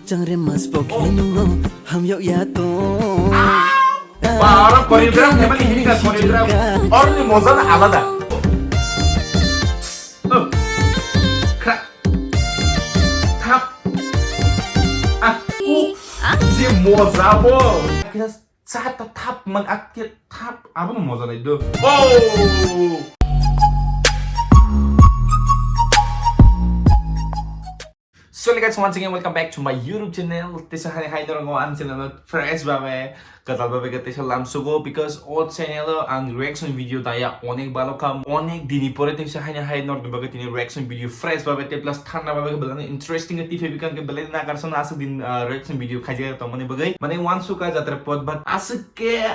Jangan remas pokenu ham yau ya to. Orang koreograf memang ini kan koreograf. Orang ini mozanya alada. Krak, tap, si moza bo. Kita saat tap mengaktif tap apa moza itu? Oh. So guys, once again welcome back to my YouTube channel. Tisa hai dorong an channel fresh babe katal babe kate salam sugo because old channel ang reaction video daya onek balo kam onek dini pore tisa hai nor babe tini reaction video fresh babe te plus thana babe belane interesting ati febikan ke belane na karson asu din reaction video khaje to mane bagai mane wan suka jatra pod but asuke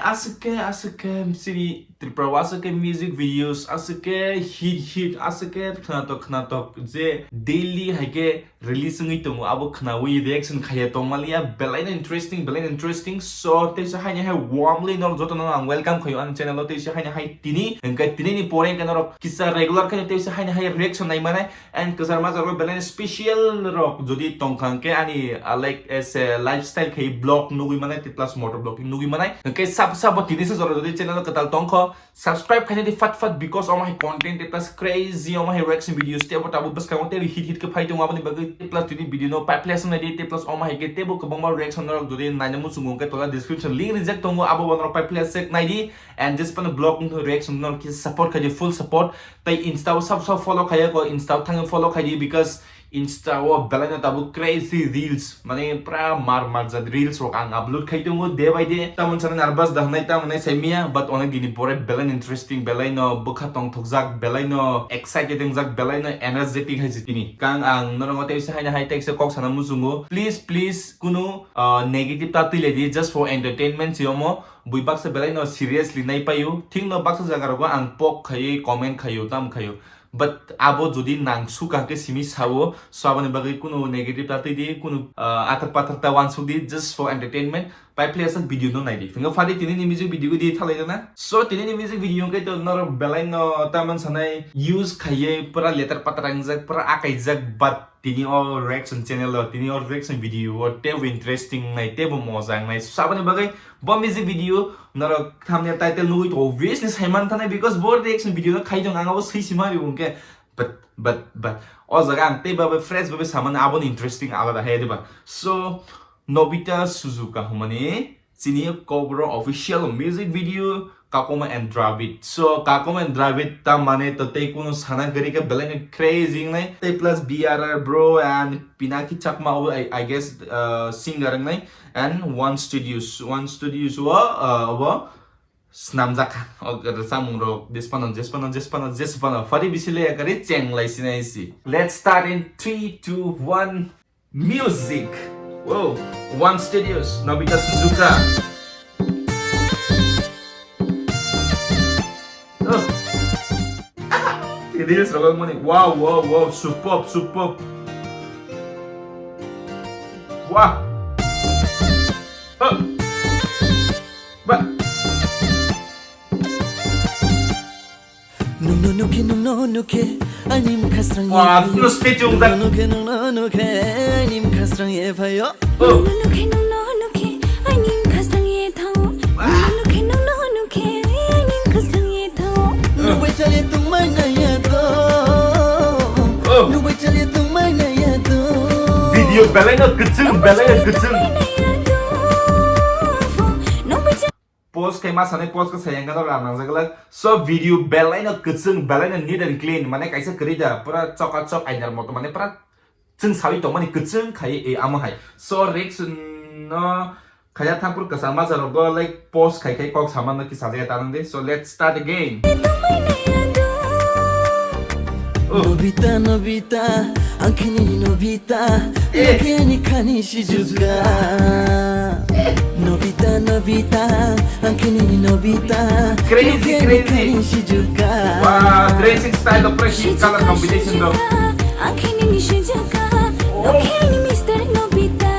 siri triprawasa ke music videos asuke hit asuke khnatok je daily haike release ngi to abo khnawi reaction khaya to malia belaina interesting so te sa hanya hai warmly nor joto na welcome khayo an channel te sa hanya hai tini engka tini ni pore kan ro kisa regular kan te sa hanya hai reaction nai mane and kasar ma ro belaina special ro jodi tongkhang ke ani like as a lifestyle khai blog nugui mane te plus motor blogging nugui mane ke sab tini se joro jodi channel katal tongkho subscribe khane di fat because all my content te plus crazy all my reaction videos te abo bas ka te hit ke phai to ngabani bagai plus tini video no pipeline na di te plus all my ke te bo kabang reaction ro jodi naina mu sungung ke tola description link reject tongo abo bonro pipeline sek nai di and just pan blog no reaction no ki support khaje full support tai insta sub follow khaya ko insta thang follow khaji because insta wo belana tabu crazy reels mane pra mar jad reels ro ang upload khai tongo day by day tamon sana nervous dahnai tamone semia but onek dini pore belan interesting belaino bukha tong thokjak belaino exciting jak belaino energetic hai jitini kang ang norongote se haina high tech se kok sana musungo please kuno negative ta tiledi just for entertainment siomo buibak se belaino seriously nai payu thing no baksa jaga ro ang pok khai comment khayo tam khayo but abo jodi nangsu kangke simi sawo so abani bagai kuno negative tati di kuno atar patar ta wansu di just for entertainment by players video no naidi finga fadi tini ni music video di thalai na so tini ni music video ke to nor belai no taman sanai use khaye pura letter patarang jak pura akai jak but tini or reaction channel tini or reaction video or te interesting nai te bo mojang nai so abani bagai bo music video nor thumbnail title no it obviously saiman thane because bo reaction video khai jong anga bo sisima ri unke but o jaga ang te babe fresh babe saman abon interesting alada he diba so Nobita Sizuka humani sini kaubru official music video Kakoma and Dravid so Kakoma and Dravid ta mane to te kuno sana gari ka belen crazy nai te plus BRR bro and Pinaki Chakma I guess singer nai and one studios wa snamjak agar samung ro despana fari bisile akari cheng lai sinai si let's start in 3 2 1 music. Whoa, One Studios, Nobita Sizuka. Oh. It is rogang money. Wow, superb. Wow. Oh. But. No ke anim khasrang Wah, no speech yung that. no ke anim khasrang ye bhayo Oh. no ke anim khasrang ye thau no ke anim khasrang ye thau no bai chale tung mai na ya to no bai chale tung mai na ya to Video belena kecil. Post kay mas ane post ka sayang ka to ramang saglag so video belaina kutsung belaina neat and clean mane kaisa kerja pura chok ainar moto mane pura chung sawi to mane kutsung khai e ama hai so reaction no khaya thapur ka sama jaro go like post khai kok saman ki sajaya tanang de so let's start again. Nobita ankini Nobita yakini kani shizuka Nobita ankini Nobita Crazy kani shizuka Wow, crazy style of fresh color combination though. akhini shizuka akhini Mr. Nobita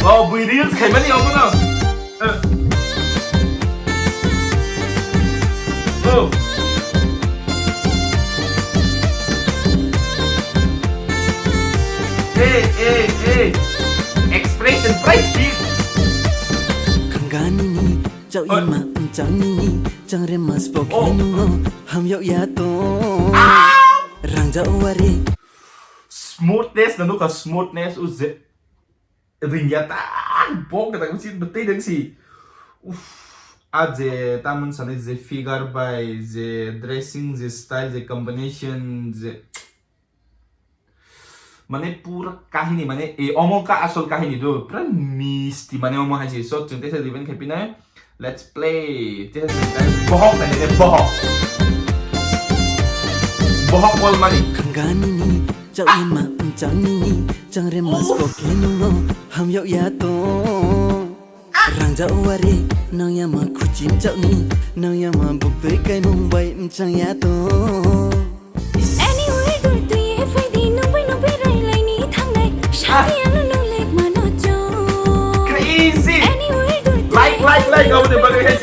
Oh, reels khai mani obo na. Oh. expression bright 강간이니 저 이마 짱이니 짱레 마스포케누노 함여야또 랑자오와리 smoothness nó có smoothness u dễ rình ya ta bốc cái ta xin bật tay đứng gì à dễ ta muốn sản dễ figure by dễ dressing dễ style dễ combination dễ মানে পুরা কাহিনী মানে এই অমকা আসল কাহিনী তো পুরা মিষ্টি মানে অম হাসি সো চিন্তা সে দিবেন খেপি না লেটস প্লে বহক না নে বহক বহক বল মানে 강간이니 저 이마 짱이니 짱레 마스포케누노 함여야또 랑자오와리 너야마 쿠찜 짱니 너야마 북들 까이몽바이 짱야또 Anyway, dur tu ye faidi no bai rai lai ni thang nai shadi anu no lek mano jo crazy Anyway, dur tu like over the burger head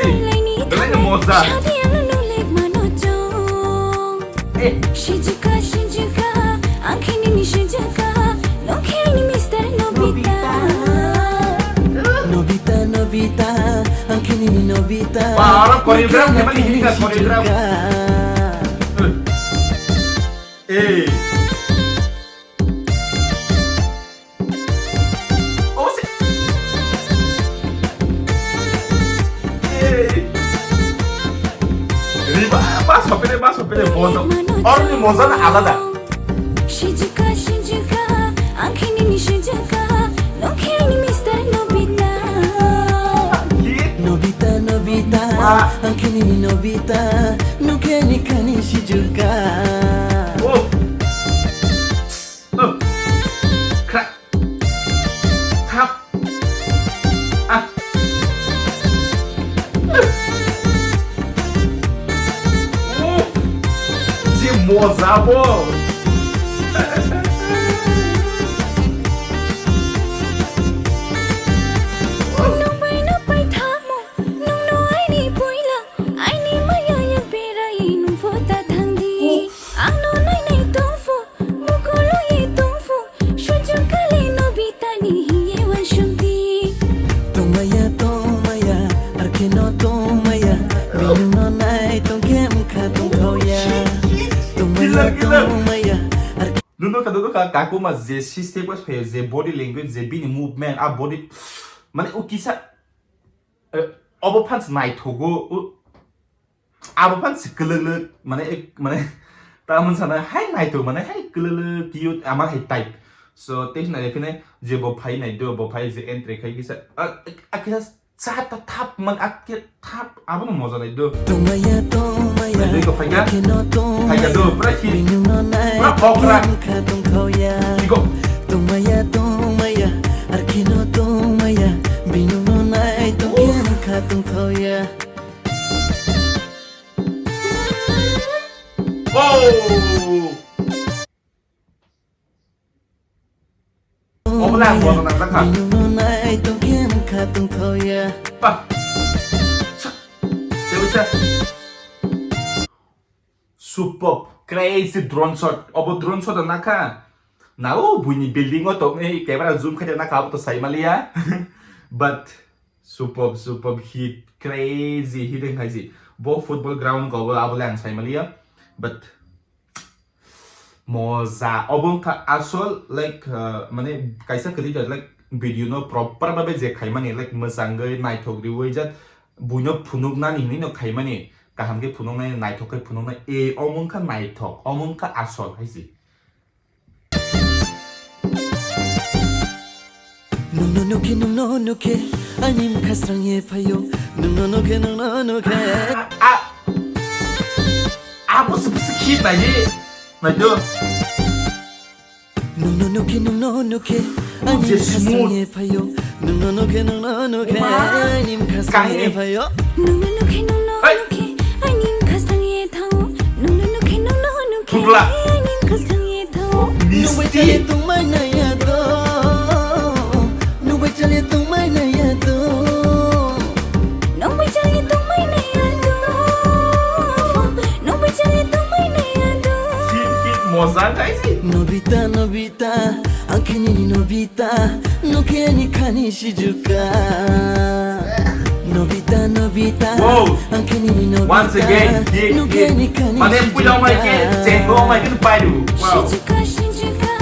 thang the moza shadi anu no lek mano jo Shizuka Shizuka akhini ni Shizuka no khini Mr. Nobita Nobita Nobita angkini ni Nobita Para choreograph memang ini kan choreograph Oh sih ini masuk pilih moza orang ini moza ada Shizuka Shizuka akhini ni Shizuka no khini Mr. Nobita Nobita Nobita angkini ni Nobita nukeni kani Shizuka crack tap si moza bo no bai thamo no ai ni poila ai ni maya ya pera inu fota thangdi ano nai nai tofu mukolo ye tofu Shizuka le Nobita ni ye wan shunti Tomaya Tomaya arkeno Tomaya Minuno nai tongkem ka tongkoya Tomaya Tomaya duduk kaku mas ze system was pe ze body language ze bini movement a body মানে ও কিসা অবফান্স নাই থগো আবফান্স গলগল মানে মানে তামন সানা high নাই তো মানে high গলগল cute আমা high type so তেজ নাই ফিনে যে ব ফাই নাই দো ব ফাই যে এন্ট্রি খাই কিসা আকিসা চাটা থাপ মান আকে থাপ আবন মজা নাই দো Tomaya Tomaya Dito kaya arkeno kaya do Tomaya pra hit Minuno nai pra okra tongkem ka tongkoya digo Tomaya Tomaya arkeno Tomaya Minuno nai tongkem ka tongkoya oh Obrang mo nang sakha Minuno nai tongkem ka tongkoya pa Dewi super crazy drone shot obo drone shot naka now bunyi building o tok ni camera zoom khaja naka to sai malia but super hit crazy hitting haisi bo football ground go abulang sai malia but moza obon ka asol like mane kaisa kali like video no proper babe je khai mani like masangai nai thok riwai jat buino phunuk na ni no khai mani kaham ke phunuk na nai thok ke phunuk na e omon ka nai thok omon ka asol haisi No ke anim kasrang ye payo no ke Apa sebesar na ye na do No ke anim just kasrang smooth. ye payo no ke anim kasrang ye payo Hey. anim kasang ye thao no ke Pugla. anim kasang ye thao No wait till misti you mai na ya do No wait till you mai na ya do no bai chali tu mai na ya do no bai chali tu mai na ya do hit moza kaisi Nobita Angkini ni Nobita Nuke ni Kani Shizuka Nobita Nobita Wow. Angkini ni Nobita Once again, Nuke ni Kani Mana yang pulau mai ke, cenggo mai ke padu. Wow. Shizuka Shizuka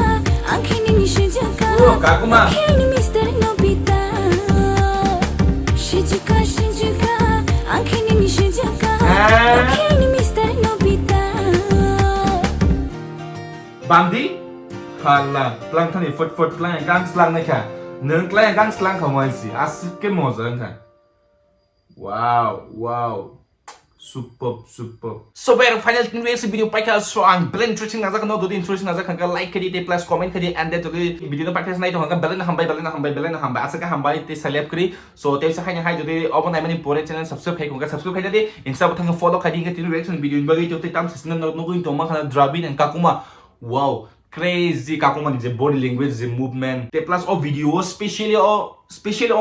Angkini ni Shizuka Oh, Kakuma. Angkini Mr. Nobita Shizuka Shizuka Angkini ni Shizuka Angkini Mr. Nobita Bandi? Hala, pelang tadi fort pelang gang selang ni kan. Neng pelang gang selang kau mai si, asik ke mau selang kan. Wow. Superb. So baru final reaction video pakai so ang belen interesting aja kan, dodi interesting aja kan, like kadi te plus comment kadi, and then jadi video na practice na itu kan belen hambai, asal kan hambai te seleb kadi. So te bisa hanya hai jadi open time ni pore channel subscribe kai, kung subscribe kai jadi insta butang follow kadi ingat ini reaction video bagi itu te tam sesuatu nuguin to makan drabin and kakuma. Wow. Crazy kakuma ni je body language, je movement. Te plus video specially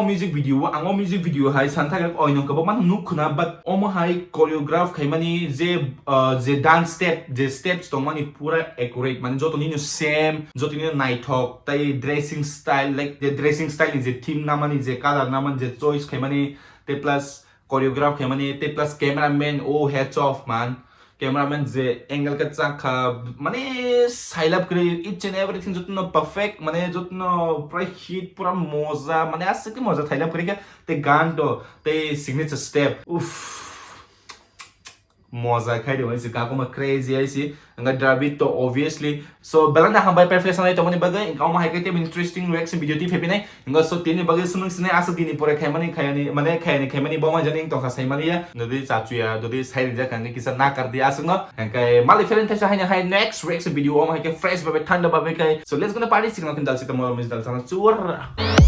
music video. Ang music video hai santa kak oinong kabo man nukna, but omo hai choreograph kai mani je dance step, je steps to mani pura accurate. Mani joto nino same, joto nino night talk. Tai dressing style, like the dressing style is je theme naman, je color naman, je choice kai mani. Te plus choreograph kai mani. Te plus cameraman, oh heads off man. Cameraman J angle का चाखा माने साइलअप करे each and everything जोतना perfect माने जोतना पूरा hit पूरा मजा माने ऐसे की मजा साइलअप करे क्या ते गान तो ते signature step उफ मजा खाई दे वहीं से काको में crazy है इसी अंगा ड्राबी तो obviously so बेलन ना हम बाय perfection नहीं तो मने बगे इंकाउ में हाइके ते interesting reaction video टी फेपी नहीं इंगा so तीन बगे सुनंग सिने आसा तीन पूरे खाई मनी बामा जाने इंग तो खासाई मनी या नदी चाचुया नदी साइड जा करने किसा ना कर दिया आसा ना इंका माली फेरन थे चाहे हाई next reaction video ओम हाइके fresh बाबे ठंडा बाबे का so let's gonna party signal किन डाल सिता मोर मिस डाल साना चूर